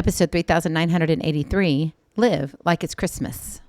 Episode 3983, Live Like It's Christmas.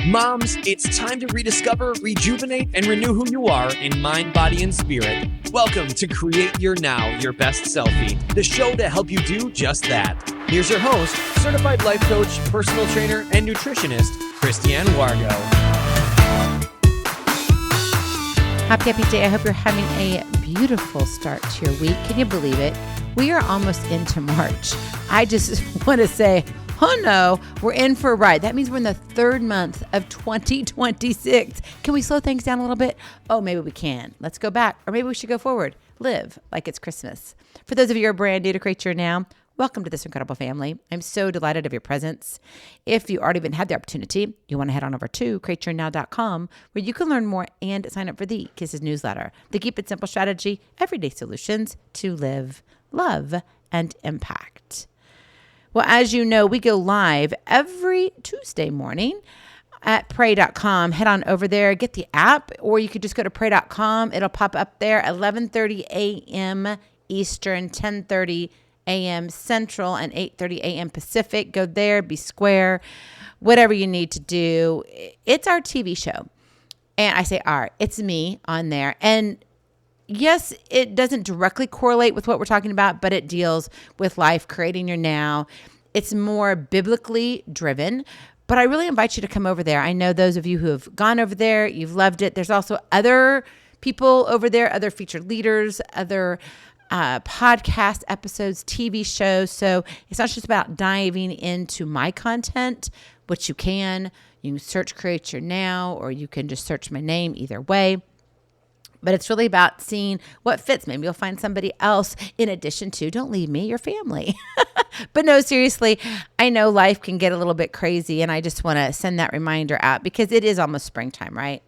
Moms, it's time to rediscover, rejuvenate, and renew who you are in mind, body, and spirit. Welcome to Create Your Now, Your Best Selfie, the show to help you do just that. Here's your host, certified life coach, personal trainer, and nutritionist, Christiane Wargo. Happy day. I hope you're having a beautiful start to your week. Can you believe it? We are almost into March. I just want to say, oh no, we're in for a ride. That means we're in the third month of 2026. Can we slow things down a little bit? Oh, maybe we can. Let's go back. Or maybe we should go forward. Live like it's Christmas. For those of you who are brand new to Create Your Now, welcome to this incredible family. I'm so delighted of your presence. If you already had the opportunity, you want to head on over to createyournow.com where you can learn more and sign up for the Kisses newsletter, the Keep It Simple strategy, everyday solutions to live, love, and impact. Well, as you know, we go live every Tuesday morning at pray.com. Head on over there, get the app, or you could just go to pray.com. It'll pop up there, 11:30 a.m. Eastern, 10:30 a.m. Central, and 8:30 a.m. Pacific. Go there, be square, whatever you need to do. It's our TV show. And I say it's me on there. And yes, it doesn't directly correlate with what we're talking about, but it deals with life, creating your now. It's more biblically driven, but I really invite you to come over there. I know those of you who have gone over there, you've loved it. There's also other people over there, other featured leaders, other podcast episodes, TV shows. So it's not just about diving into my content, which you can. You can search Create Your Now, or you can just search my name, either way. But it's really about seeing what fits. Maybe you'll find somebody else in addition to, don't leave me, your family. But no, seriously, I know life can get a little bit crazy, and I just want to send that reminder out because it is almost springtime, right?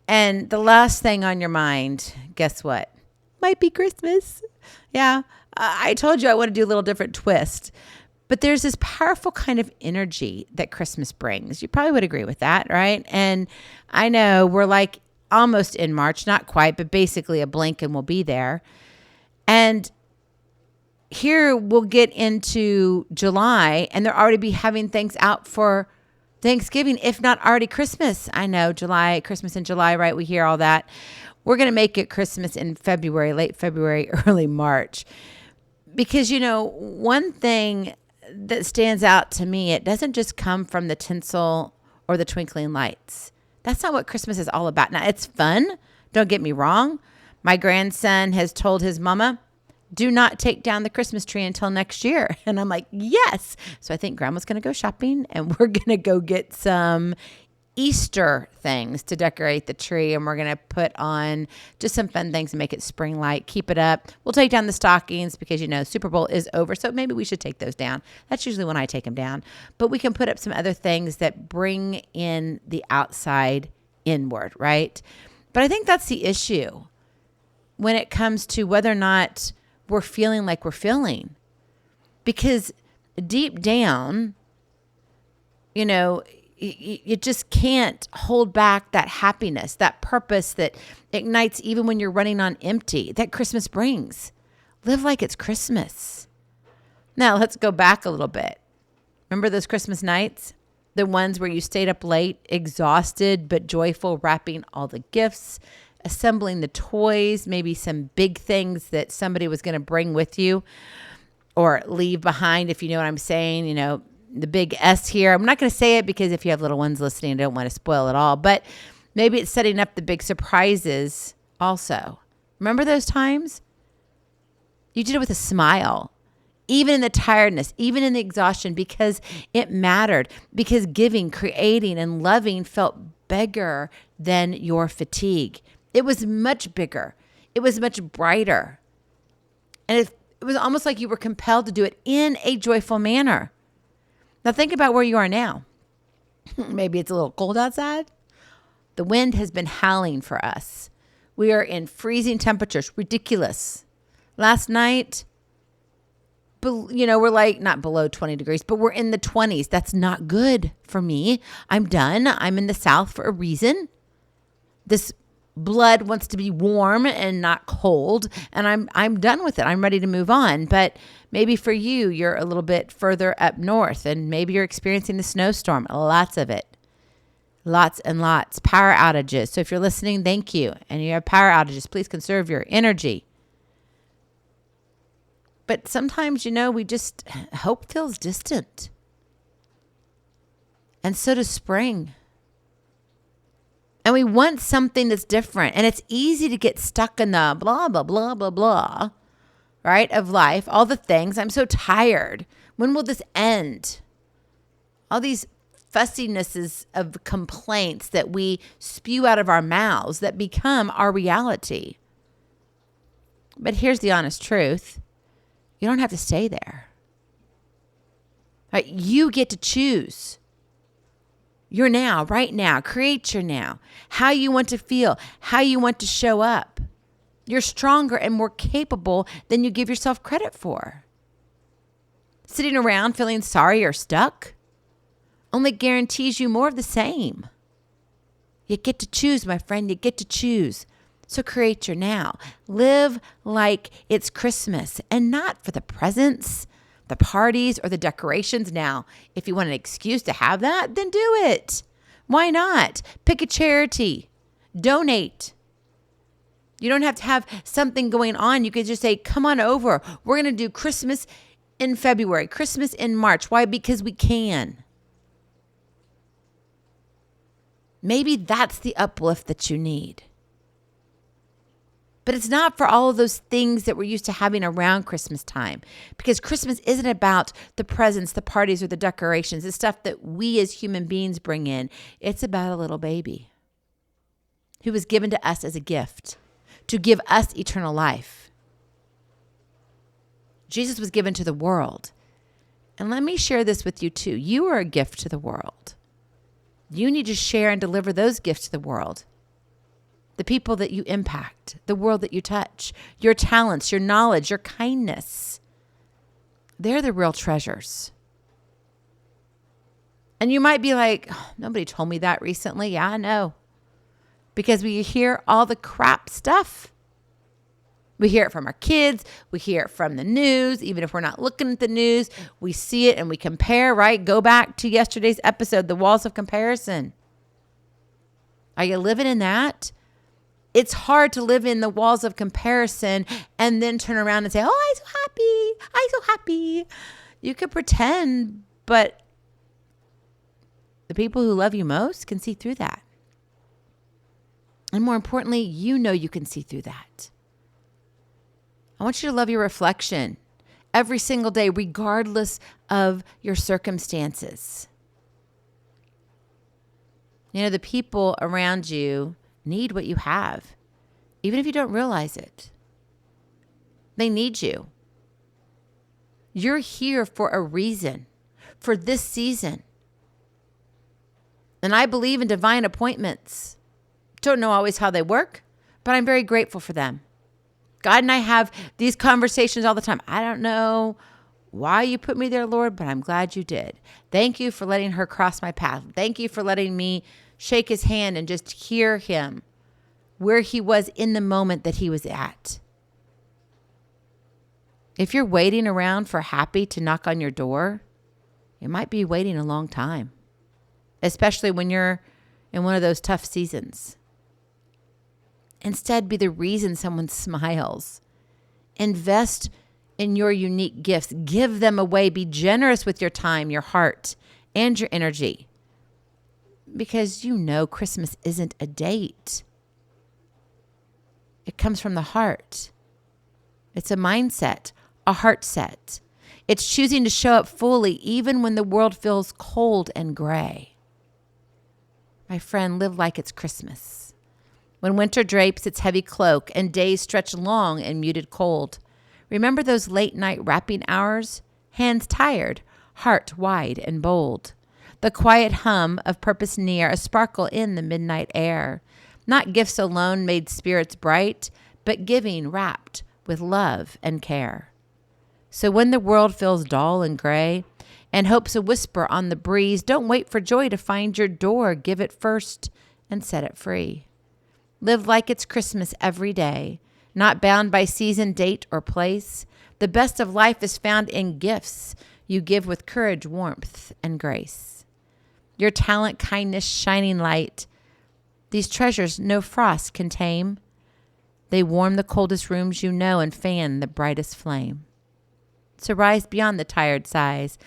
And the last thing on your mind, guess what? Might be Christmas. Yeah, I told you I want to do a little different twist. But there's this powerful kind of energy that Christmas brings. You probably would agree with that, right? And I know we're like almost in March, not quite, but basically a blink and we'll be there. And here we'll get into July and they'll already be having things out for Thanksgiving, if not already Christmas. I know Christmas in July, right? We hear all that. We're going to make it Christmas in February, late February, early March. Because, you know, one thing that stands out to me, it doesn't just come from the tinsel or the twinkling lights. That's not what Christmas is all about. Now, it's fun. Don't get me wrong. My grandson has told his mama, do not take down the Christmas tree until next year. And I'm like, yes. So I think grandma's going to go shopping and we're going to go get some Easter things to decorate the tree. And we're going to put on just some fun things and make it spring light. Keep it up. We'll take down the stockings because, you know, Super Bowl is over. So maybe we should take those down. That's usually when I take them down. But we can put up some other things that bring in the outside inward, right? But I think that's the issue when it comes to whether or not we're feeling like we're feeling. Because deep down, you know, you just can't hold back that happiness, that purpose that ignites even when you're running on empty, that Christmas brings. Live like it's Christmas. Now, let's go back a little bit. Remember those Christmas nights? The ones where you stayed up late, exhausted but joyful, wrapping all the gifts, assembling the toys, maybe some big things that somebody was going to bring with you or leave behind, if you know what I'm saying, you know, the big S here. I'm not going to say it because if you have little ones listening, I don't want to spoil it all, but maybe it's setting up the big surprises also. Remember those times? You did it with a smile, even in the tiredness, even in the exhaustion, because it mattered, because giving, creating, and loving felt bigger than your fatigue. It was much bigger. It was much brighter. And it was almost like you were compelled to do it in a joyful manner. Now think about where you are now. Maybe it's a little cold outside. The wind has been howling for us. We are in freezing temperatures, ridiculous. Last night, you know, we're like not below 20 degrees, but we're in the 20s. That's not good for me. I'm done. I'm in the South for a reason. This blood wants to be warm and not cold, and I'm done with it. I'm ready to move on. But maybe for you, you're a little bit further up north, and maybe you're experiencing the snowstorm, lots of it. Lots and lots. Power outages. So if you're listening, thank you. And you have power outages, please conserve your energy. But sometimes, hope feels distant. And so does spring. And we want something that's different. And it's easy to get stuck in the blah, blah, blah, blah, blah, right, of life. All the things. I'm so tired. When will this end? All these fussinesses of complaints that we spew out of our mouths that become our reality. But here's the honest truth. You don't have to stay there. Right? You get to choose your now, right now. Create your now. How you want to feel, how you want to show up. You're stronger and more capable than you give yourself credit for. Sitting around feeling sorry or stuck only guarantees you more of the same. You get to choose, my friend. You get to choose. So create your now. Live like it's Christmas and not for the presents, the parties, or the decorations. Now, if you want an excuse to have that, then do it. Why not? Pick a charity. Donate. You don't have to have something going on. You could just say, come on over. We're going to do Christmas in February, Christmas in March. Why? Because we can. Maybe that's the uplift that you need. But it's not for all of those things that we're used to having around Christmas time. Because Christmas isn't about the presents, the parties, or the decorations, the stuff that we as human beings bring in. It's about a little baby who was given to us as a gift to give us eternal life. Jesus was given to the world. And let me share this with you too. You are a gift to the world. You need to share and deliver those gifts to the world. The people that you impact, the world that you touch, your talents, your knowledge, your kindness. They're the real treasures. And you might be like, oh, nobody told me that recently. Yeah, I know. Because we hear all the crap stuff. We hear it from our kids. We hear it from the news. Even if we're not looking at the news, we see it and we compare, right? Go back to yesterday's episode, the walls of comparison. Are you living in that? It's hard to live in the walls of comparison and then turn around and say, oh, I'm so happy. I'm so happy. You could pretend, but the people who love you most can see through that. And more importantly, you know you can see through that. I want you to love your reflection every single day, regardless of your circumstances. You know, the people around you need what you have, even if you don't realize it. They need you. You're here for a reason, for this season. And I believe in divine appointments. Don't know always how they work, but I'm very grateful for them. God and I have these conversations all the time. I don't know why you put me there, Lord, but I'm glad you did. Thank you for letting her cross my path. Thank you for letting me shake his hand and just hear him where he was in the moment that he was at. If you're waiting around for happy to knock on your door, you might be waiting a long time, especially when you're in one of those tough seasons. Instead, be the reason someone smiles. Invest in your unique gifts. Give them away. Be generous with your time, your heart, and your energy. Because you know Christmas isn't a date. It comes from the heart. It's a mindset, a heart set. It's choosing to show up fully even when the world feels cold and gray. My friend, live like it's Christmas. When winter drapes its heavy cloak and days stretch long in muted cold, remember those late night wrapping hours? Hands tired, heart wide and bold. The quiet hum of purpose near, a sparkle in the midnight air. Not gifts alone made spirits bright, but giving wrapped with love and care. So when the world feels dull and gray, and hope's a whisper on the breeze, don't wait for joy to find your door. Give it first and set it free. Live like it's Christmas every day, not bound by season, date, or place. The best of life is found in gifts you give with courage, warmth, and grace. Your talent, kindness, shining light, these treasures no frost can tame. They warm the coldest rooms you know and fan the brightest flame. So rise beyond the tired sighs.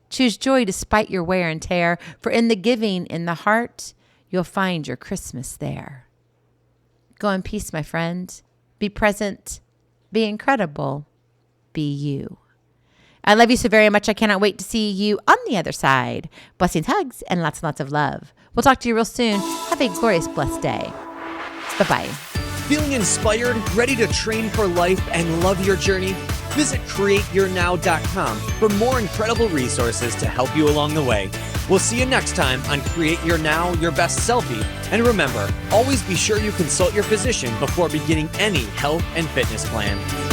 Choose joy despite your wear and tear, for in the giving, in the heart, you'll find your Christmas there. Go in peace, my friend. Be present. Be incredible. Be you. I love you so very much. I cannot wait to see you on the other side. Blessings, hugs, and lots of love. We'll talk to you real soon. Have a glorious, blessed day. Bye-bye. Feeling inspired, ready to train for life and love your journey? Visit createyournow.com for more incredible resources to help you along the way. We'll see you next time on Create Your Now, Your Best Selfie. And remember, always be sure you consult your physician before beginning any health and fitness plan.